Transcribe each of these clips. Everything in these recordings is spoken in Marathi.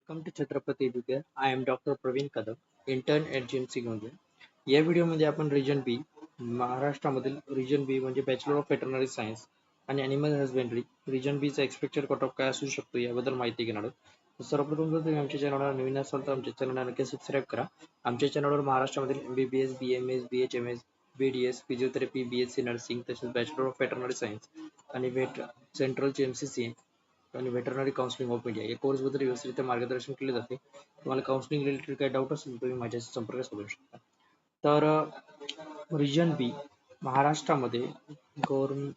Welcome to Chhatrapati Educare. I am doctor Pravin Kadam, intern at GMC Gondia. या व्हिडिओमध्ये आपण रिजन बी, महाराष्ट्रामधील रिजन बी म्हणजे बॅचलर ऑफ वेटरनरी सायन्स आणि ॲनिमल हजबेंड्री, रिजन बीचा एक्सपेक्टेड कट ऑफ काय असू शकतो याबद्दल माहिती घेणार आहोत. तर सर्वप्रथम जर तुम्ही आमच्या चॅनलवर नवीन असाल तर आमच्या चॅनलला नक्की सबस्क्राईब करा. आमच्या चॅनलवर महाराष्ट्रामधील MBBS, BMS, BHMS, BDS, physiotherapy, BSc nursing तसेच बॅचलर ऑफ वेटरनरी सायन्स आणि सेंट्रलचे MCCN आणि व्हेटरनरी काउन्सिलिंग ऑफ इंडिया या कोर्सबद्दल व्यवस्थित मार्गदर्शन केले जाते. तुम्हाला काउन्सिलिंग रिलेटेड काही डाऊट असेल तर तुम्ही माझ्याशी संपर्क साधू शकता. तर रिजन बी महाराष्ट्रामध्ये गव्हर्नमेंट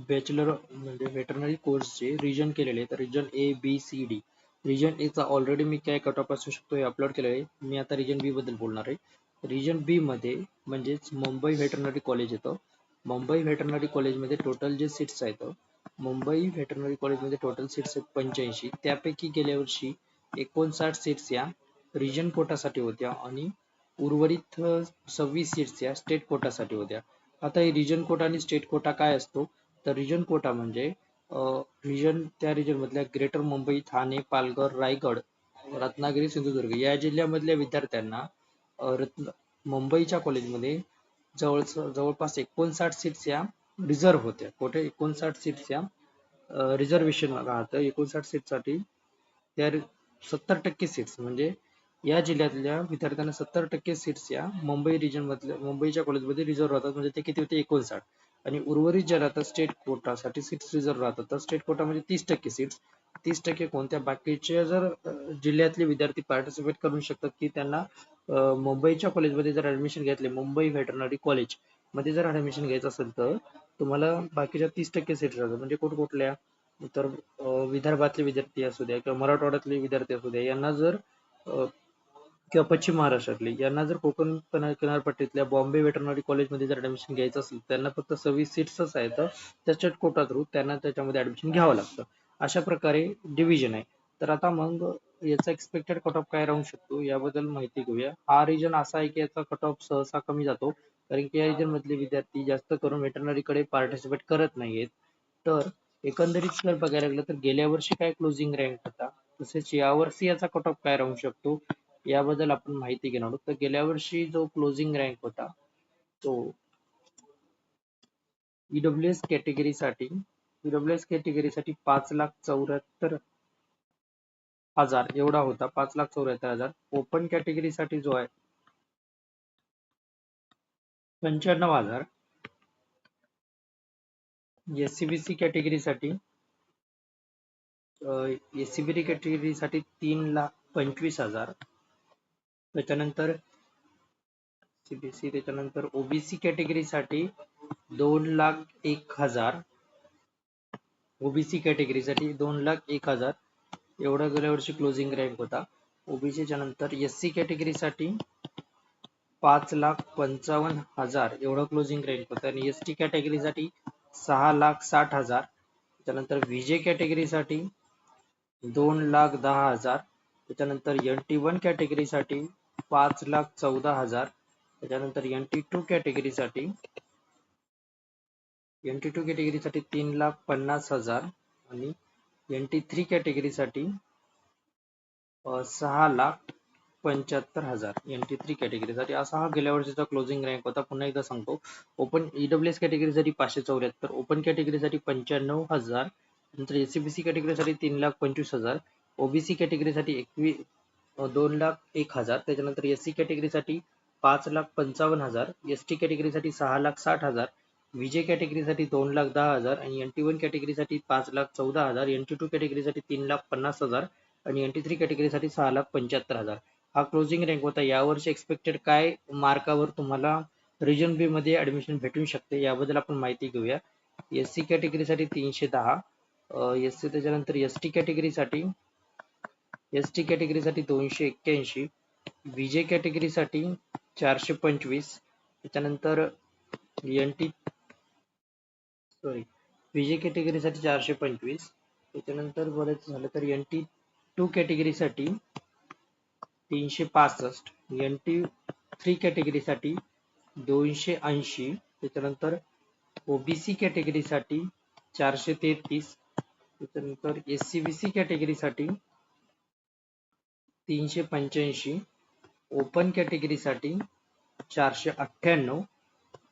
बॅचलर म्हणजे व्हेटरनरी कोर्सचे रिजन केलेले तर region A, B, C, D. Region एचा ऑलरेडी मी काय कट ऑफ असू शकतो हे अपलोड केलेलं आहे. मी आता रिजन बी बद्दल बोलणार आहे. रिजन बी मध्ये म्हणजेच मुंबई व्हेटरनरी कॉलेज येतं. मुंबई व्हेटरनरी कॉलेजमध्ये टोटल जे सीट्स आहेत, मुंबई व्हेटरनरी कॉलेजमध्ये टोटल सीट्स आहेत 85. त्यापैकी गेल्या वर्षी 59 सीट्स या रिजन कोटासाठी होत्या आणि उर्वरित 26 सीट्स या स्टेट कोटासाठी होत्या. आता हे रिजन कोटा आणि स्टेट कोटा काय असतो, तर रिजन कोटा म्हणजे रिजन त्या रिजन मधल्या ग्रेटर मुंबई, ठाणे, पालघर, रायगड, रत्नागिरी, सिंधुदुर्ग या जिल्ह्यामधल्या विद्यार्थ्यांना मुंबईच्या कॉलेजमध्ये जवळपास 59 सीट्स या रिझर्व्ह होत्या. कुठे 59 सीट्स या रिझर्वेशन राहतं. 59 सीटसाठी त्या 70% सीट्स म्हणजे या जिल्ह्यातल्या विद्यार्थ्यांना 70% सीट्स या मुंबई रिजन मधल्या मुंबईच्या कॉलेजमध्ये रिझर्व्ह राहतात. म्हणजे ते किती होते 59. आणि उर्वरित ज्या राहतात स्टेट कोटासाठी सीट्स रिझर्व्ह राहतात. तर स्टेट कोटा म्हणजे 30% सीट्स. 30% कोणत्या बाकीचे जर जिल्ह्यातले विद्यार्थी पार्टिसिपेट करू शकतात की त्यांना मुंबईच्या कॉलेजमध्ये जर ऍडमिशन घेतले, मुंबई व्हेटरनरी कॉलेज मध्ये जर ऍडमिशन घ्यायचं असेल तर तुम्हाला बाकीच्या 30% सीट्स राहतात. म्हणजे कुठल्या तर विदर्भातले विद्यार्थी असू द्या किंवा मराठवाड्यातले विद्यार्थी असू द्या यांना जर किंवा पश्चिम महाराष्ट्रातले यांना जर कोकण किनारपट्टीतल्या बॉम्बे वेटरनरी कॉलेजमध्ये जर ऍडमिशन घ्यायचं असेल त्यांना फक्त 26 सीट्सच आहेत. त्या स्टेट कोटा थ्रू त्यांना त्याच्यामध्ये ऍडमिशन घ्यावं लागतं. अशा प्रकारे डिव्हिजन आहे. तर आता मग याचा एक्सपेक्टेड कट ऑफ काय राहू शकतो याबद्दल माहिती घेऊया. हा रिजन असा आहे की याचा कट ऑफ सहसा कमी जातो कारण की या रिजन मधले विद्यार्थी जास्त करून वेटरनरी कडे पार्टिसिपेट करत नाहीयेत. तर एकंदरीत जर बघायला लागलं तर गेल्या वर्षी काय क्लोजिंग रँक होता, तसेच यावर्षी याचा कट ऑफ काय राहू शकतो याबद्दल आपण माहिती घेणार आहोत. तर गेल्या वर्षी जो क्लोजिंग रँक होता तो ईडब्ल्यूएस कॅटेगरीसाठी 5,74,000 एवढा होता. 5,74,000. ओपन कॅटेगरीसाठी जो आहे 95,000. एससीबीसी कॅटेगरीसाठी एससीबीटी कॅटेगरीसाठी 3,25,000. त्याच्यानंतर सीबीसी त्याच्यानंतर ओबीसी कॅटेगरीसाठी 2,01,000. ओबीसी कॅटेगरीसाठी 2,01,000 एवढा गेल्या वर्षी क्लोजिंग रँक होता. ओबीसीच्या नंतर एससी कॅटेगरीसाठी 5,55,000 एवढा क्लोजिंग रँक होता आणि एसटी कॅटेगरीसाठी 6,60,000. त्याच्यानंतर व्हीजे कॅटेगरीसाठी 2,10,000. त्याच्यानंतर NT1 कॅटेगरीसाठी 5,14,000. त्याच्यानंतर NT2 कॅटेगरीसाठी 3,50,000 आणि NT3 कॅटेगरीसाठी 6,75,000. NT3 कॅटेगरीसाठी असा हा गेल्या वर्षीचा क्लोजिंग रँक होता. पुन्हा एकदा सांगतो, ओपन ईडब्ल्यूएस कॅटेगरीसाठी 574, ओपन कॅटेगरीसाठी 95,000, नंतर एससीबीसी कॅटेगरीसाठी 3,25,000, ओबीसी कॅटेगरीसाठी 2,01,000. त्याच्यानंतर एससी कॅटेगरीसाठी 5,55,000, एसटी कॅटेगरीसाठी 6,60,000, व्हीजे कॅटेगरीसाठी 2,10,000 आणि NT1 कॅटेगरीसाठी 5,14,000, NT2 कॅटेगरीसाठी 3,50,000 आणि NT3 कॅटेगरीसाठी 6,75,000 हा क्लोजिंग रँक होता. यावर्षी एक्सपेक्टेड काय मार्कावर तुम्हाला रिजन बी मध्ये ऍडमिशन भेटू शकते याबद्दल आपण माहिती घेऊया. एससी कॅटेगरीसाठी 310, एससी त्याच्यानंतर एसटी कॅटेगरीसाठी 281, व्हीजे कॅटेगरीसाठी 425, त्याच्यानंतर व्हीजे कॅटेगरीसाठी 425, त्याच्यानंतर बरेच झालं तर NT2 कॅटेगरीसाठी 365, NT3 कॅटेगरीसाठी 280, त्याच्यानंतर ओबीसी कॅटेगरीसाठी 433, त्याच्यानंतर एससीबीसी कॅटेगरीसाठी 385, ओपन कॅटेगरीसाठी 498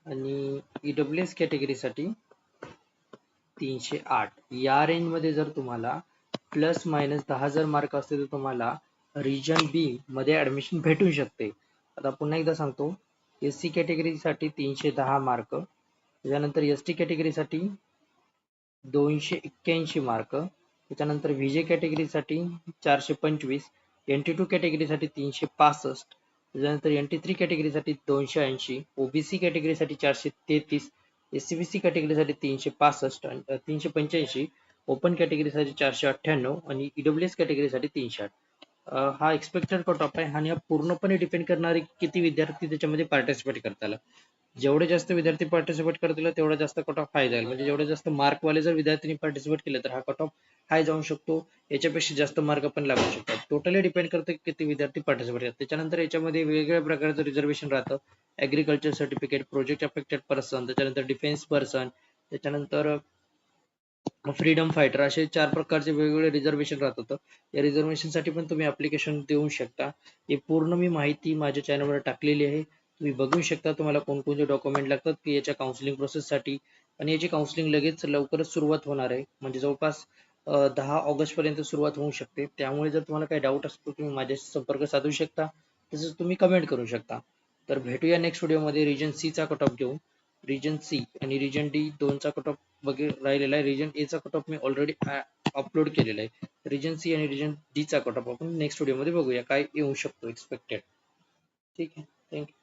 आणि EWS कॅटेगरीसाठी 308. या रेंजमध्ये जर तुम्हाला प्लस मायनस 10 जर मार्क असतील तर तुम्हाला रिजन बी मध्ये ऍडमिशन भेटू शकते. आता पुन्हा एकदा सांगतो, SC कॅटेगरीसाठी 310 मार्क, त्याच्यानंतर ST कॅटेगरीसाठी 281 मार्क, त्याच्यानंतर VJ कॅटेगरीसाठी 425, NT2 कॅटेगरीसाठी 365, त्याच्यानंतर NT3 कॅटेगरीसाठी 280, OBC कॅटेगरीसाठी 433, SCBC कॅटेगरीसाठी 365 385, ओपन कॅटेगरीसाठी 498 आणि EWS कॅटेगरीसाठी 308. हा एक्सपेक्टेड कट ऑफ आहे आणि हा पूर्णपणे डिपेंड करणार आहे की किती विद्यार्थी त्याच्यामध्ये पार्टिसिपेट करताल. जेवढे जास्त विद्यार्थी पार्टिसिपेट करतील तेवढा जास्त कट ऑफ हाय जाईल. म्हणजे जेवढे जास्त मार्क वाले जर विद्यार्थ्यांनी पार्टिसिपेट केले तर हा कट ऑफ हाय जाऊ शकतो, याच्यापेक्षा जास्त मार्क पण लागू शकतात. टोटली डिपेंड करते किती विद्यार्थी पार्टिसिपेट करतात. त्याच्यानंतर याच्यामध्ये वेगवेगळ्या प्रकारचं रिझर्वेशन राहतं. Agriculture certificate, project affected person, त्याच्यानंतर डिफेन्स पर्सन, त्याच्यानंतर फ्रीडम फायटर, असे 4 प्रकारचे वेगवेगळे रिझर्वेशन राहतात. या रिझर्वेशन साठी पण तुम्ही ऍप्लिकेशन देऊ शकता. हे पूर्ण मी माहिती माझ्या चॅनलवर टाकलेली आहे, तुम्ही बघू शकता तुम्हाला कोणकोणते डॉक्युमेंट लागतात की याच्या काउन्सिलिंग प्रोसेससाठी. आणि याची काउन्सिलिंग लगेच लवकरच सुरुवात होणार आहे, म्हणजे जवळपास 10 ऑगस्ट पर्यंत सुरुवात होऊ शकते. त्यामुळे जर तुम्हाला काही डाऊट असतो तुम्ही माझ्याशी संपर्क साधू शकता, तसंच तुम्ही कमेंट करू शकता. तर भेटूया नेक्स्ट व्हिडिओमध्ये रिजन सी चा कट ऑफ घेऊन. रिजन सी आणि रिजन डी दोनचा कट ऑफ राहिलेला आहे. रिजन ए चा cut of me already upload केलेला आहे. रिजन सी आणि रिजन डी चा कट ऑफ आपण नेक्स्ट व्हिडिओमध्ये बघूया काय येऊ शकतो एक्सपेक्टेड. ठीक आहे, थँक्यू.